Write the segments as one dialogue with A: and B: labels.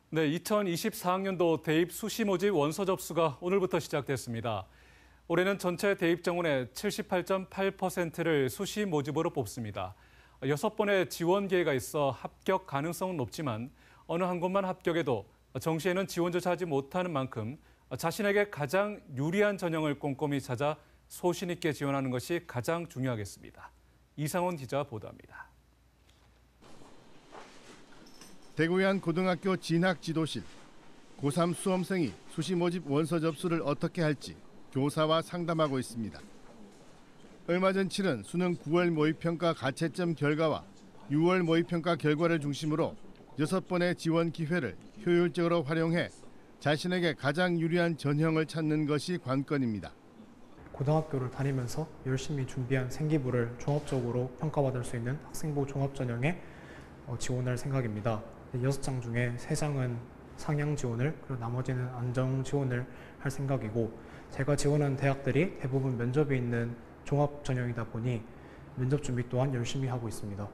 A: 네, 2024학년도 대입 수시 모집 원서 접수가 오늘부터 시작됐습니다. 올해는 전체 대입 정원의 78.8%를 수시 모집으로 뽑습니다. 6번의 지원 기회가 있어 합격 가능성은 높지만 어느 한 곳만 합격해도 정시에는 지원조차 하지 못하는 만큼 자신에게 가장 유리한 전형을 꼼꼼히 찾아 소신 있게 지원하는 것이 가장 중요하겠습니다. 이상원 기자 보도합니다.
B: 대구의 한 고등학교 진학 지도실. 고3 수험생이 수시 모집 원서 접수를 어떻게 할지 교사와 상담하고 있습니다. 얼마 전 치른 수능 9월 모의평가 가채점 결과와 6월 모의평가 결과를 중심으로 6번의 지원 기회를 효율적으로 활용해 자신에게 가장 유리한 전형을 찾는 것이 관건입니다.
C: 고등학교를 다니면서 열심히 준비한 생기부를 종합적으로 평가받을 수 있는 학생부 종합전형에 지원할 생각입니다. 6장 중에 3장은 상향 지원을, 그리고 나머지는 안정 지원을 할 생각이고, 제가 지원한 대학들이 대부분 면접이 있는 종합 전형이다 보니 면접 준비 또한 열심히 하고 있습니다.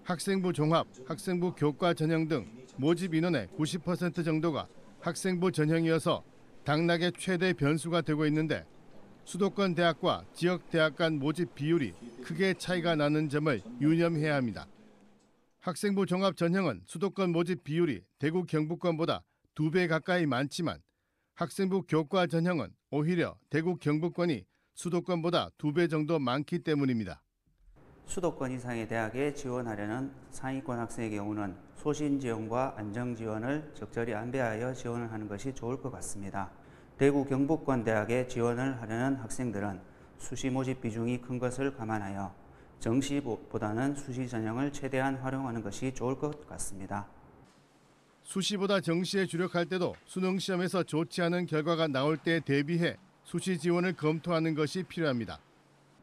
B: 학생부 종합, 학생부 교과 전형 등 모집 인원의 90% 정도가 학생부 전형이어서 당락의 최대 변수가 되고 있는데, 수도권 대학과 지역 대학 간 모집 비율이 크게 차이가 나는 점을 유념해야 합니다. 학생부 종합 전형은 수도권 모집 비율이 대구 경북권보다 2배 가까이 많지만 학생부 교과 전형은 오히려 대구 경북권이 수도권보다 2배 정도 많기 때문입니다.
D: 수도권 이상의 대학에 지원하려는 상위권 학생의 경우는 소신 지원과 안정 지원을 적절히 안배하여 지원을 하는 것이 좋을 것 같습니다. 대구 경북권 대학에 지원을 하려는 학생들은 수시 모집 비중이 큰 것을 감안하여 정시보다는 수시 전형을 최대한 활용하는 것이 좋을 것 같습니다.
B: 수시보다 정시에 주력할 때도 수능 시험에서 좋지 않은 결과가 나올 때에 대비해 수시 지원을 검토하는 것이 필요합니다.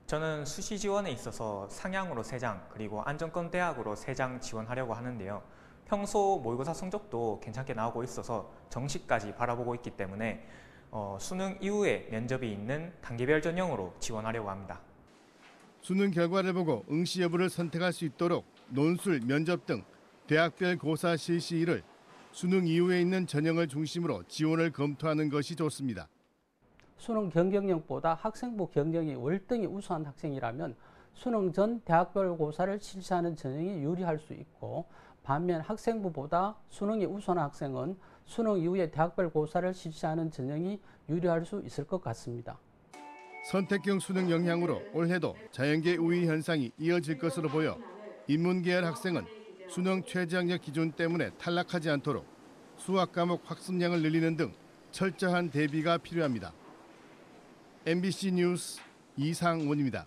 E: 저는 수시 지원에 있어서 상향으로 3장, 그리고 안정권 대학으로 3장 지원하려고 하는데요. 평소 모의고사 성적도 괜찮게 나오고 있어서 정시까지 바라보고 있기 때문에 수능 이후에 면접이 있는 단계별 전형으로 지원하려고 합니다.
B: 수능 결과를 보고 응시 여부를 선택할 수 있도록 논술, 면접 등 대학별 고사 실시일을 수능 이후에 있는 전형을 중심으로 지원을 검토하는 것이 좋습니다.
F: 수능 경쟁력보다 학생부 경쟁이 월등히 우수한 학생이라면 수능 전 대학별 고사를 실시하는 전형이 유리할 수 있고, 반면 학생부보다 수능이 우수한 학생은 수능 이후에 대학별 고사를 실시하는 전형이 유리할 수 있을 것 같습니다.
B: 선택형 수능 영향으로 올해도 자연계 우위 현상이 이어질 것으로 보여 인문계열 학생은 수능 최저학력 기준 때문에 탈락하지 않도록 수학 과목 학습량을 늘리는 등 철저한 대비가 필요합니다. MBC 뉴스 이상원입니다.